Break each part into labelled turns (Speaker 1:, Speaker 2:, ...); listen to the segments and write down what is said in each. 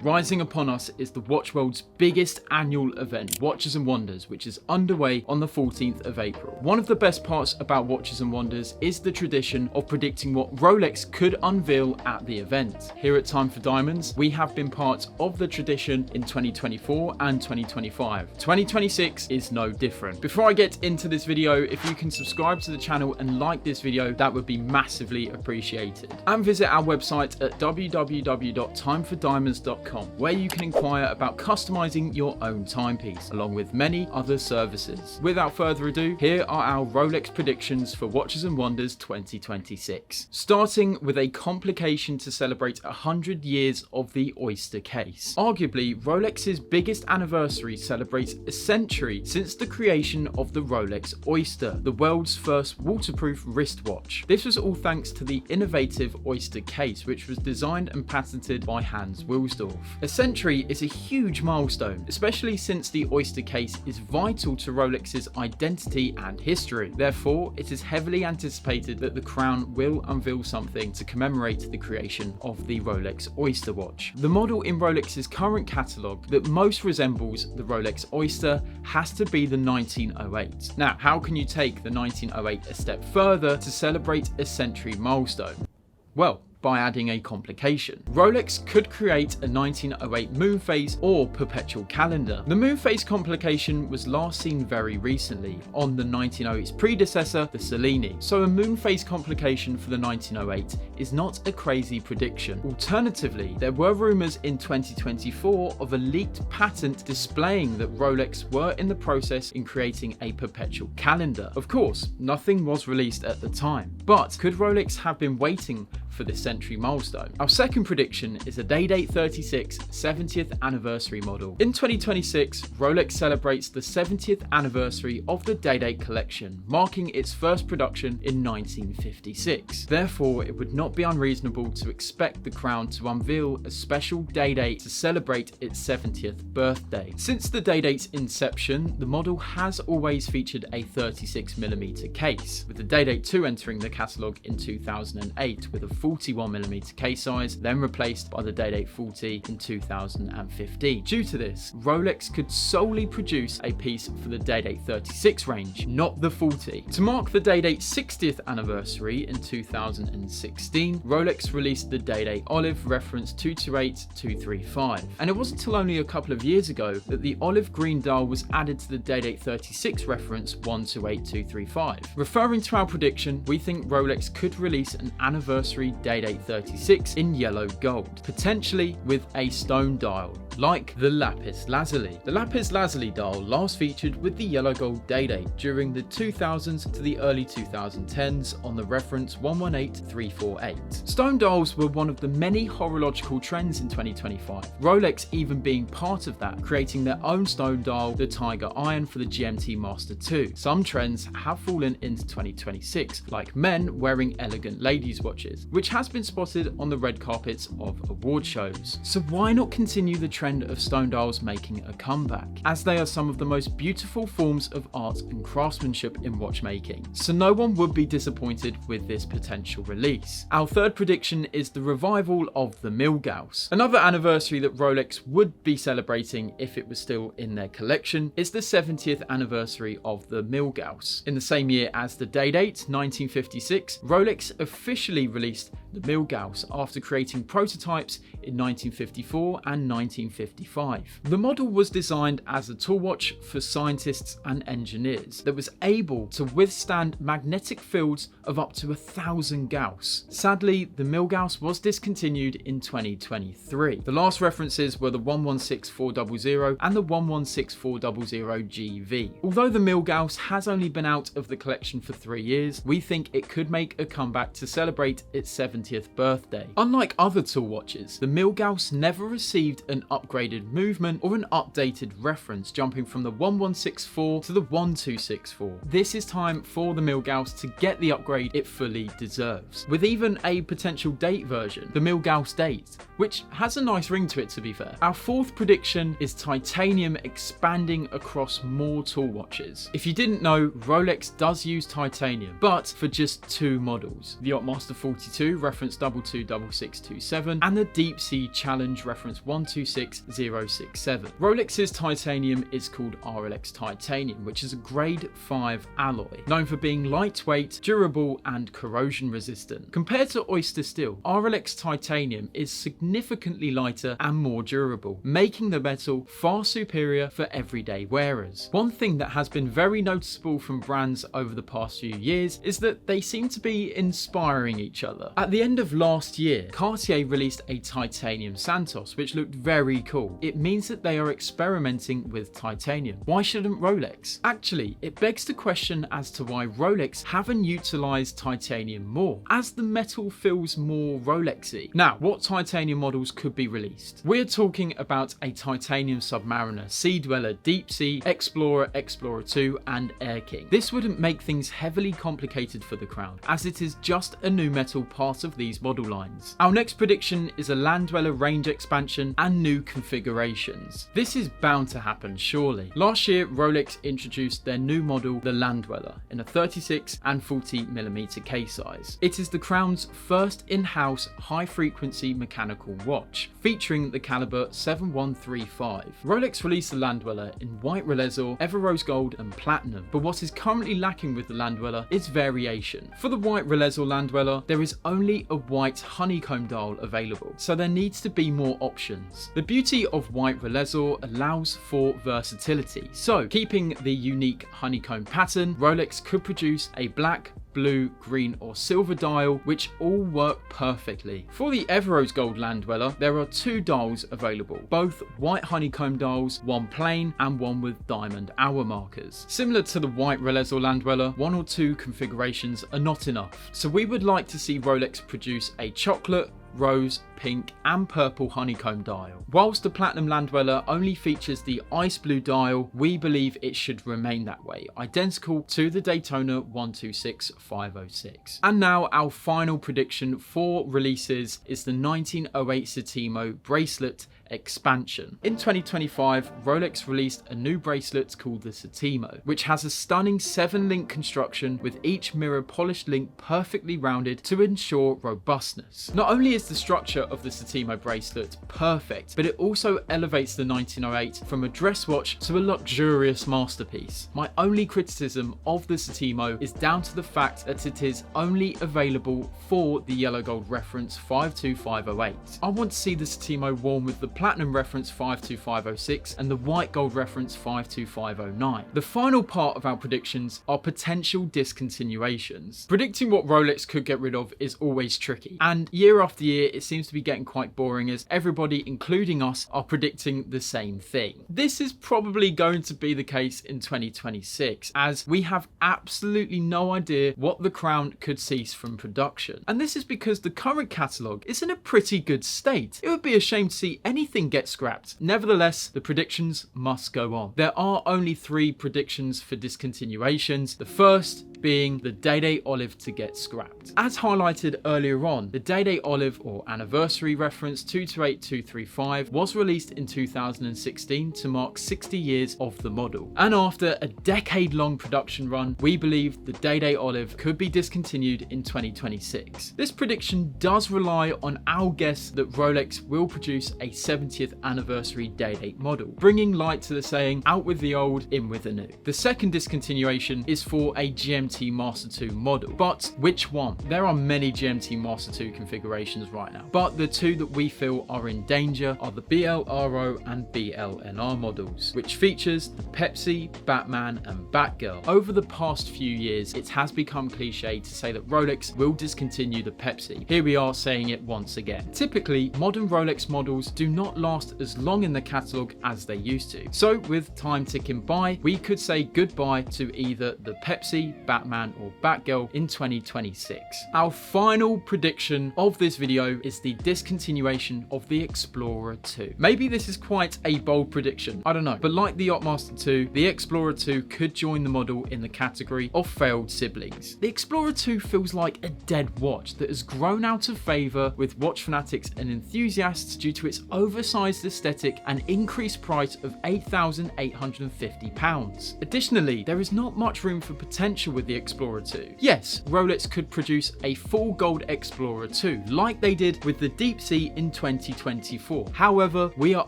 Speaker 1: Rising upon us is the watch world's biggest annual event, Watches and Wonders, which is underway on the 14th of April. One of the best parts about Watches and Wonders is the tradition of predicting what Rolex could unveil at the event. Here at Time4Diamonds, we have been part of the tradition in 2024 and 2025. 2026 is no different. Before I get into this video, if you can subscribe to the channel and like this video, that would be massively appreciated. And visit our website at www.time4diamonds.com, where you can inquire about customizing your own timepiece, along with many other services. Without further ado, here are our Rolex predictions for Watches and Wonders 2026. Starting with a complication to celebrate 100 years of the Oyster case. Arguably, Rolex's biggest anniversary celebrates a century since the creation of the Rolex Oyster, the world's first waterproof wristwatch. This was all thanks to the innovative Oyster case, which was designed and patented by Hans Wilsdorf. A century is a huge milestone, especially since the Oyster case is vital to Rolex's identity and history. Therefore, it is heavily anticipated that the crown will unveil something to commemorate the creation of the Rolex Oyster watch. The model in Rolex's current catalogue that most resembles the Rolex Oyster has to be the 1908. Now, how can you take the 1908 a step further to celebrate a century milestone? Well, by adding a complication. Rolex could create a 1908 Moonphase or Perpetual calendar. The Moonphase complication was last seen very recently on the 1908's predecessor, the Cellini, so a Moonphase complication for the 1908 is not a crazy prediction. Alternatively, there were rumours in 2024 of a leaked patent displaying that Rolex were in the process in creating a Perpetual calendar. Of course, nothing was released at the time, but could Rolex have been waiting for this century milestone? Our second prediction is a Day-Date 36 70th anniversary model. In 2026, Rolex celebrates the 70th anniversary of the Day-Date collection, marking its first production in 1956. Therefore, it would not be unreasonable to expect the crown to unveil a special Day-Date to celebrate its 70th birthday. Since the Day-Date's inception, the model has always featured a 36mm case, with the Day-Date 2 entering the catalogue in 2008 with a 41mm case size, then replaced by the Day-Date 40 in 2015. Due to this, Rolex could solely produce a piece for the Day-Date 36 range, not the 40. To mark the Day-Date 60th anniversary in 2016, Rolex released the Day-Date Olive reference 228235, and it wasn't until only a couple of years ago that the olive green dial was added to the Day-Date 36 reference 128235. Referring to our prediction, we think Rolex could release an anniversary Day-Date 36 in yellow gold, potentially with a stone dial, like the Lapis Lazuli. The Lapis Lazuli dial last featured with the yellow gold Day-Date during the 2000s to the early 2010s on the reference 118348. Stone dials were one of the many horological trends in 2025, Rolex even being part of that, creating their own stone dial, the Tiger Iron, for the GMT-Master II. Some trends have fallen into 2026, like men wearing elegant ladies' watches, which has been spotted on the red carpets of award shows. So why not continue the trend of stone dials making a comeback, as they are some of the most beautiful forms of art and craftsmanship in watchmaking? So no one would be disappointed with this potential release. Our third prediction is the revival of the Milgauss. Another anniversary that Rolex would be celebrating if it was still in their collection is the 70th anniversary of the Milgauss. In the same year as the Day-Date, 1956, Rolex officially released the Milgauss after creating prototypes in 1954 and 1955. The model was designed as a tool watch for scientists and engineers that was able to withstand magnetic fields of up to 1000 Gauss. Sadly, the Milgauss was discontinued in 2023. The last references were the 116400 and the 116400 GV. Although the Milgauss has only been out of the collection for 3 years, we think it could make a comeback to celebrate its 70th birthday. Unlike other tool watches, the Milgauss never received an upgraded movement or an updated reference, jumping from the 1164 to the 1264. This is time for the Milgauss to get the upgrade it fully deserves, with even a potential date version, the Milgauss Date, which has a nice ring to it, to be fair. Our fourth prediction is titanium expanding across more tool watches. If you didn't know, Rolex does use titanium, but for just 2 models. The Yachtmaster 42 reference 226627 and the Deep Sea Challenge reference 126067. Rolex's titanium is called Rolex Titanium, which is a grade 5 alloy, known for being lightweight, durable and corrosion resistant. Compared to Oyster steel, Rolex Titanium is significantly lighter and more durable, making the metal far superior for everyday wearers. One thing that has been very noticeable from brands over the past few years is that they seem to be inspiring each other. At the end of last year, Cartier released a titanium Santos, which looked very cool. It means that they are experimenting with titanium. Why shouldn't Rolex? Actually, it begs the question as to why Rolex haven't utilized titanium more, as the metal feels more Rolexy. Now, what titanium models could be released? We're talking about a titanium Submariner, Sea Dweller, Deep Sea, Explorer, Explorer II and Air King. This wouldn't make things heavily complicated for the crown, as it is just a new metal part of these model lines. Our next prediction is a Landweller range expansion and new configurations. This is bound to happen, surely. Last year, Rolex introduced their new model, the Landweller, in a 36 and 40mm case size. It is the crown's first in-house high-frequency mechanical watch, featuring the caliber 7135. Rolex released the Landweller in white relezor, ever rose gold and platinum, but what is currently lacking with the Landweller is variation. For the white relezor Landweller, there is only a white honeycomb dial available, so there needs to be more options. The beauty of white relezor allows for versatility, so keeping the unique honeycomb pattern, Rolex could produce a black, blue, green or silver dial, which all work perfectly. For the Everose Gold Landweller, there are two dials available, both white honeycomb dials, one plain and one with diamond hour markers. Similar to the white relezor Landweller, one or two configurations are not enough, so we would like to see Rolex produce a chocolate, rose, pink and purple honeycomb dial. Whilst the platinum Landweller only features the ice blue dial, we believe it should remain that way, identical to the Daytona 126506. And now our final prediction for releases is the 1908 Settimo bracelet expansion. In 2025, Rolex released a new bracelet called the Settimo, which has a stunning 7-link construction with each mirror polished link perfectly rounded to ensure robustness. Not only is the structure of the Settimo bracelet perfect, but it also elevates the 1908 from a dress watch to a luxurious masterpiece. My only criticism of the Settimo is down to the fact that it is only available for the yellow gold reference 52508. I want to see the Settimo worn with the platinum reference 52506 and the white gold reference 52509. The final part of our predictions are potential discontinuations. Predicting what Rolex could get rid of is always tricky, and year after year it seems to be getting quite boring as everybody, including us, are predicting the same thing. This is probably going to be the case in 2026, as we have absolutely no idea what the crown could cease from production. And this is because the current catalogue is in a pretty good state. It would be a shame to see anything get scrapped. Nevertheless, the predictions must go on. There are only 3 predictions for discontinuations, the first being the Day-Day Olive to get scrapped. As highlighted earlier on, the Day-Day Olive or anniversary reference 228235 was released in 2016 to mark 60 years of the model. And after a decade-long production run, we believe the Day-Day Olive could be discontinued in 2026. This prediction does rely on our guess that Rolex will produce a 70th anniversary Day-Day model, bringing light to the saying, out with the old, in with the new. The second discontinuation is for a GMT-Master II model, but which one? There are many GMT-Master II configurations right now, but the two that we feel are in danger are the BLRO and BLNR models, which features the Pepsi, Batman and Batgirl. Over the past few years, it has become cliche to say that Rolex will discontinue the Pepsi. Here we are saying it once again. Typically, modern Rolex models do not last as long in the catalogue as they used to. So with time ticking by, we could say goodbye to either the Pepsi, Batman or Batgirl in 2026. Our final prediction of this video is the discontinuation of the Explorer II. Maybe this is quite a bold prediction, I don't know, but like the Yachtmaster II, the Explorer II could join the model in the category of failed siblings. The Explorer II feels like a dead watch that has grown out of favour with watch fanatics and enthusiasts due to its oversized aesthetic and increased price of £8,850. Additionally, there is not much room for potential with with the Explorer II. Yes, Rolex could produce a full gold Explorer II, like they did with the Deep Sea in 2024. However, we are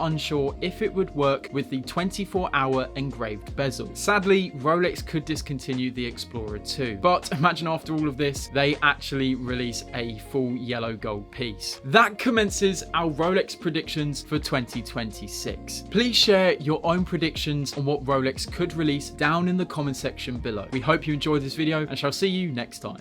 Speaker 1: unsure if it would work with the 24-hour engraved bezel. Sadly, Rolex could discontinue the Explorer II, but imagine after all of this, they actually release a full yellow gold piece. That commences our Rolex predictions for 2026. Please share your own predictions on what Rolex could release down in the comment section below. We hope you enjoyed this video and shall see you next time.